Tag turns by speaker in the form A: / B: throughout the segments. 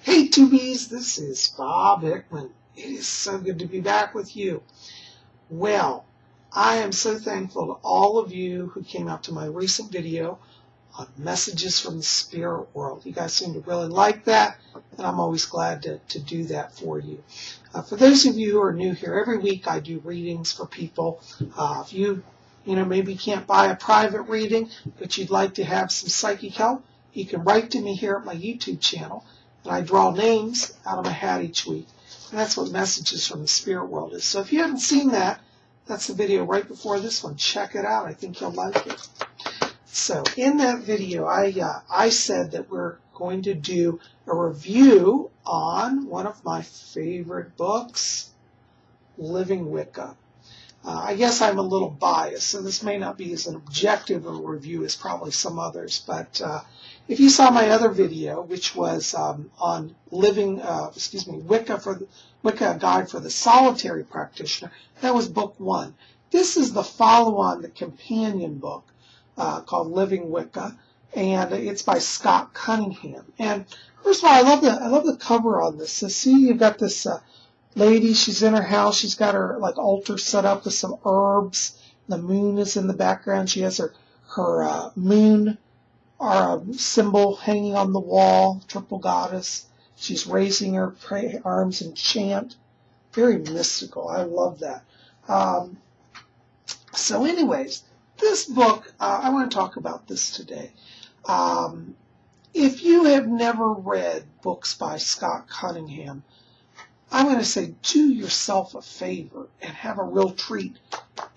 A: Hey, Tubies, this is Bob Hickman. It is so good to be back with you. Well, I am so thankful to all of you who came out to my recent video on messages from the spirit world. You guys seem to really like that, and I'm always glad to do that for you. For those of you who are new here, every week I do readings for people. If you maybe can't buy a private reading, but you'd like to have some psychic help, you can write to me here at my YouTube channel. And I draw names out of my hat each week. And that's what Messages from the Spirit World is. So if you haven't seen that, that's the video right before this one. Check it out. I think you'll like it. So in that video, I said that we're going to do a review on one of my favorite books, Living Wicca. I guess I'm a little biased, so this may not be as an objective of a review as probably some others, but if you saw my other video, which was on Wicca, Wicca, a Guide for the Solitary Practitioner, that was book 1. This is the follow-on, the companion book called Living Wicca, and it's by Scott Cunningham. And first of all, I love the cover on this. So see, you've got this lady, she's in her house, she's got her altar set up with some herbs. The moon is in the background. She has her moon symbol hanging on the wall, triple goddess. She's raising her arms in chant. Very mystical. I love that. So anyways, this book, I want to talk about this today. If you have never read books by Scott Cunningham, I'm going to say do yourself a favor and have a real treat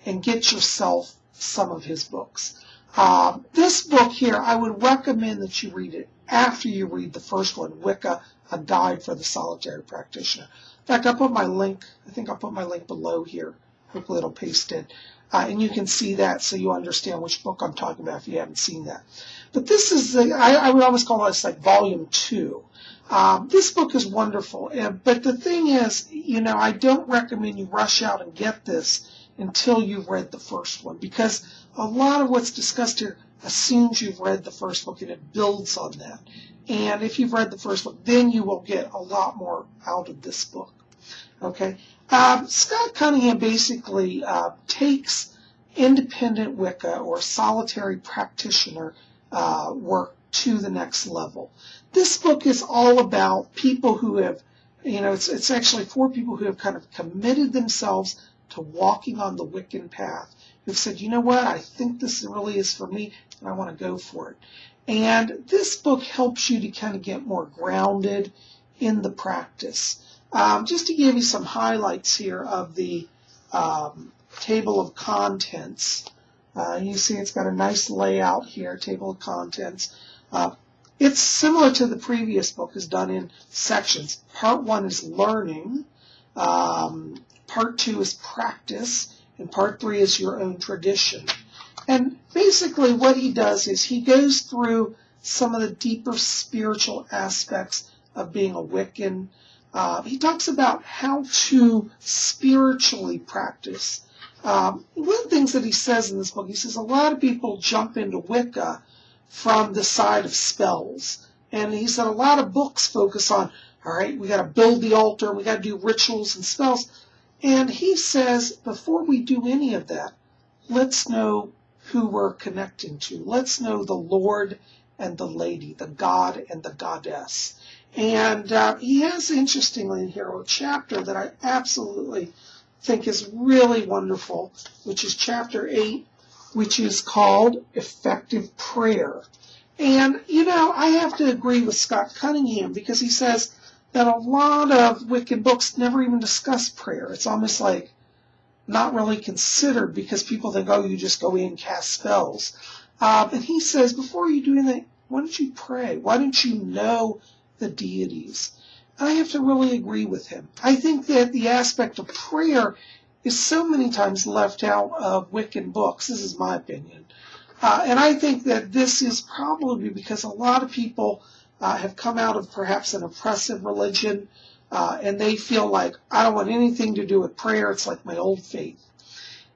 A: and get yourself some of his books. This book here, I would recommend that you read it after you read the first one, Wicca, a Guide for the Solitary Practitioner. In fact, I'll put my link, I think I'll put my link below here. Hopefully it'll paste it. And you can see that so you understand which book I'm talking about if you haven't seen that. But this is, I would almost call this like volume 2. This book is wonderful, but the thing is, I don't recommend you rush out and get this until you've read the first one, because a lot of what's discussed here assumes you've read the first book and it builds on that. And if you've read the first book, then you will get a lot more out of this book. Okay? Scott Cunningham basically takes independent Wicca or solitary practitioner work to the next level. This book is all about people who have, it's actually for people who have kind of committed themselves to walking on the Wiccan path, who've said, you know what, I think this really is for me, and I want to go for it. And this book helps you to kind of get more grounded in the practice. Just to give you some highlights here of the table of contents. You see it's got a nice layout here, table of contents. It's similar to the previous book, is done in sections. Part 1 is learning, part 2 is practice, and part 3 is your own tradition. And basically what he does is he goes through some of the deeper spiritual aspects of being a Wiccan. He talks about how to spiritually practice. One of the things that he says in this book, he says a lot of people jump into Wicca from the side of spells. And he said a lot of books focus on, all right, we got to build the altar, we got to do rituals and spells. And he says, before we do any of that, let's know who we're connecting to. Let's know the Lord and the Lady, the God and the Goddess. And he has, interestingly, in here a chapter that I absolutely think is really wonderful, which is chapter 8, which is called Effective Prayer. And, I have to agree with Scott Cunningham because he says that a lot of Wiccan books never even discuss prayer. It's almost like not really considered because people think, oh, you just go in and cast spells. And he says, before you do anything, why don't you pray? Why don't you know the deities? And I have to really agree with him. I think that the aspect of prayer is so many times left out of Wiccan books. This is my opinion. And I think that this is probably because a lot of people have come out of perhaps an oppressive religion, and they feel like, I don't want anything to do with prayer. It's like my old faith.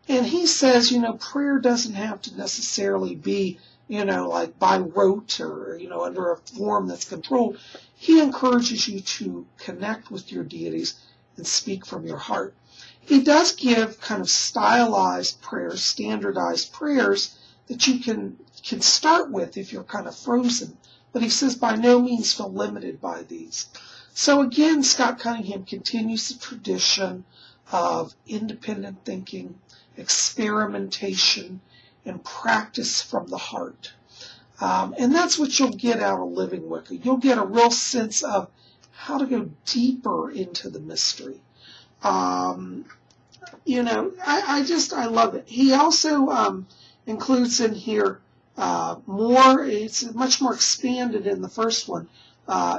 A: And he says, prayer doesn't have to necessarily be, like by rote or, under a form that's controlled. He encourages you to connect with your deities and speak from your heart. He does give kind of stylized prayers, standardized prayers that you can start with if you're kind of frozen. But he says by no means feel limited by these. So again, Scott Cunningham continues the tradition of independent thinking, experimentation, and practice from the heart. And that's what you'll get out of Living Wicca. You'll get a real sense of how to go deeper into the mystery. I love it. He also includes in here more, it's much more expanded in the first one.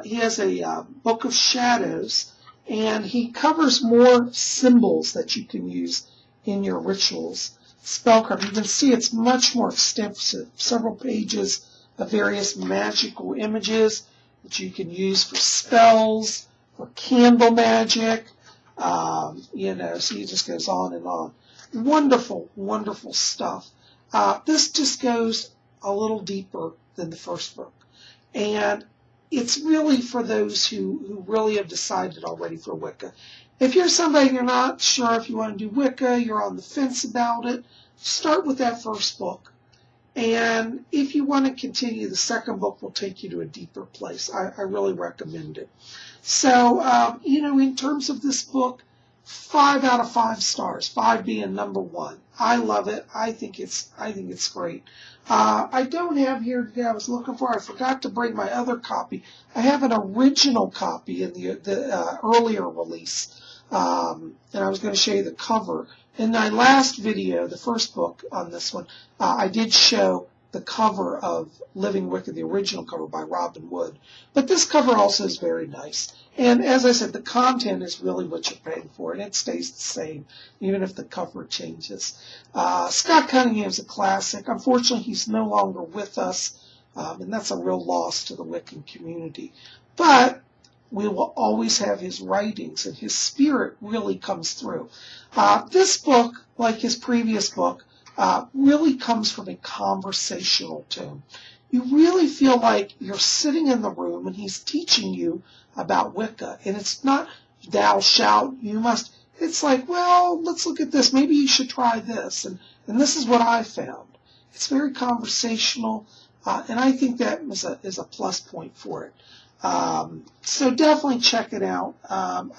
A: He has a book of shadows, and he covers more symbols that you can use in your rituals. Spell card, you can see it's much more extensive, several pages of various magical images that you can use for spells, for candle magic, so he just goes on and on. Wonderful, wonderful stuff. This just goes a little deeper than the first book. And it's really for those who really have decided already for Wicca. If you're somebody you're not sure if you want to do Wicca, you're on the fence about it, start with that first book. And if you want to continue, the second book will take you to a deeper place. I really recommend it. So, in terms of this book, 5 out of 5 stars, 5 being number 1. I love it. I think it's great. I don't have here today, I was looking for, I forgot to bring my other copy. I have an original copy in the earlier release. And I was going to show you the cover. In my last video, the first book on this one, I did show the cover of Living Wicca, the original cover by Robin Wood. But this cover also is very nice. And as I said, the content is really what you're paying for, and it stays the same, even if the cover changes. Scott Cunningham's a classic. Unfortunately, he's no longer with us, and that's a real loss to the Wiccan community. But we will always have his writings, and his spirit really comes through. This book, like his previous book, really comes from a conversational tone. You really feel like you're sitting in the room and he's teaching you about Wicca. And it's not thou shalt, you must. It's like, well, let's look at this. Maybe you should try this. And this is what I found. It's very conversational, and I think that is a plus point for it. So definitely check it out. I'm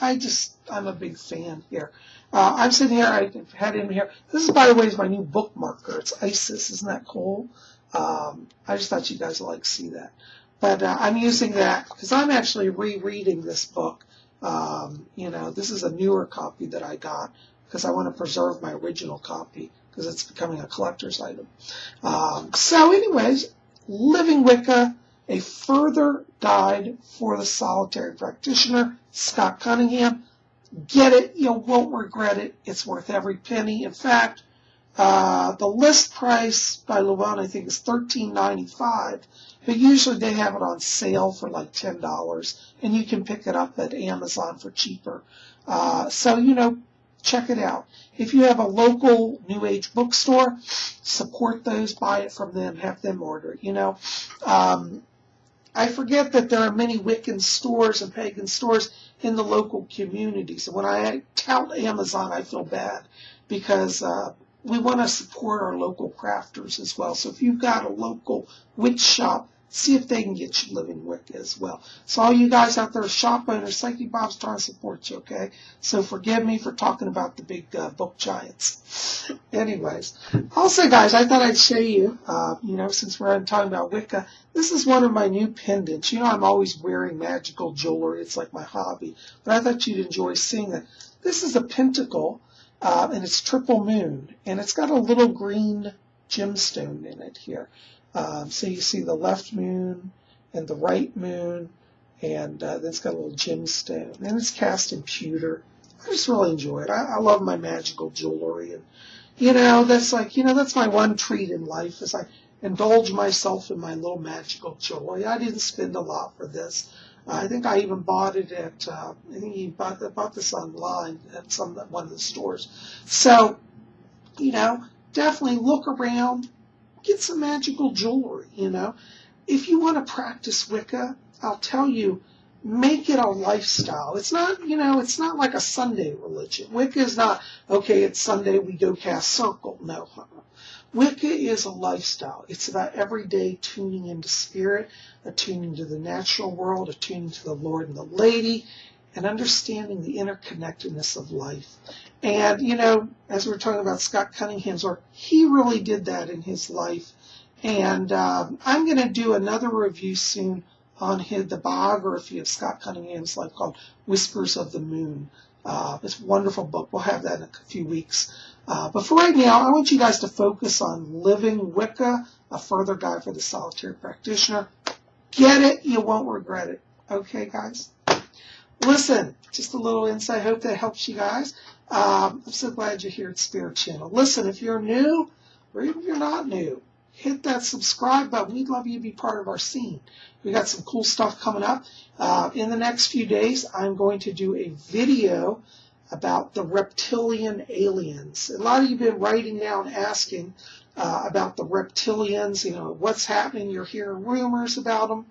A: a big fan here. I'm sitting here, I've had him here. This is, by the way, is my new bookmarker. It's Isis. Isn't that cool? I just thought you guys would like to see that. But I'm using that because I'm actually rereading this book. This is a newer copy that I got because I want to preserve my original copy because it's becoming a collector's item. So anyways, Living Wicca, a further guide for the solitary practitioner, Scott Cunningham. Get it. You won't regret it. It's worth every penny. In fact, the list price by Llewellyn, I think, is $13.95, but usually they have it on sale for like $10, and you can pick it up at Amazon for cheaper. So, check it out. If you have a local New Age bookstore, support those, buy it from them, have them order it, I forget that there are many Wiccan stores and pagan stores in the local communities. And when I tout Amazon, I feel bad because we want to support our local crafters as well. So if you've got a local witch shop, see if they can get you Living Wicca as well. So all you guys out there, shop owners, Psychic Bob's trying to support you, okay? So forgive me for talking about the big book giants. Anyways, also, guys, I thought I'd show you, since we're talking about Wicca, this is one of my new pendants. I'm always wearing magical jewelry. It's like my hobby. But I thought you'd enjoy seeing it. This is a pentacle, and it's triple moon, and it's got a little green gemstone in it here. So you see the left moon and the right moon, and then it's got a little gemstone, and it's cast in pewter. I just really enjoy it. I love my magical jewelry, and that's my one treat in life is I indulge myself in my little magical jewelry. I didn't spend a lot for this. I think I even bought it at I think he bought this online at one of the stores. So definitely look around, get some magical jewelry, If you want to practice Wicca, I'll tell you, make it a lifestyle. It's not, it's not like a Sunday religion. Wicca is not, okay, it's Sunday, we go cast circle. No. Wicca is a lifestyle. It's about every day tuning into spirit, attuning to the natural world, attuning to the Lord and the Lady, and understanding the interconnectedness of life. And, as we're talking about Scott Cunningham's work, he really did that in his life. And I'm going to do another review soon on the biography of Scott Cunningham's life called Whispers of the Moon. It's a wonderful book. We'll have that in a few weeks. But for right now, I want you guys to focus on Living Wicca, a further guide for the solitary practitioner. Get it, you won't regret it. Okay, guys? Listen, just a little insight. I hope that helps you guys. I'm so glad you're here at Spirit Channel. Listen, if you're new, or even if you're not new, hit that subscribe button. We'd love you to be part of our scene. We got some cool stuff coming up. In the next few days, I'm going to do a video about the reptilian aliens. A lot of you have been writing down asking about the reptilians, what's happening. You're hearing rumors about them.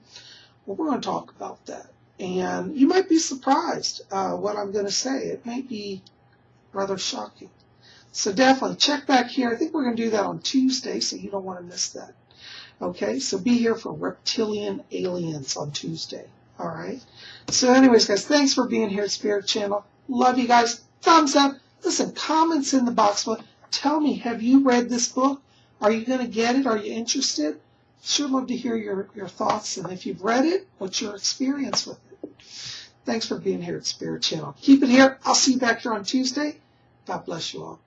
A: Well, we're going to talk about that. And you might be surprised what I'm going to say. It may be rather shocking. So definitely check back here. I think we're going to do that on Tuesday, so you don't want to miss that. Okay, so be here for reptilian aliens on Tuesday. All right. So anyways, guys, thanks for being here at Spirit Channel. Love you guys. Thumbs up. Listen, comments in the box. Tell me, have you read this book? Are you going to get it? Are you interested? Sure love to hear your thoughts. And if you've read it, what's your experience with it? Thanks for being here at Spirit Channel. Keep it here. I'll see you back here on Tuesday. God bless you all.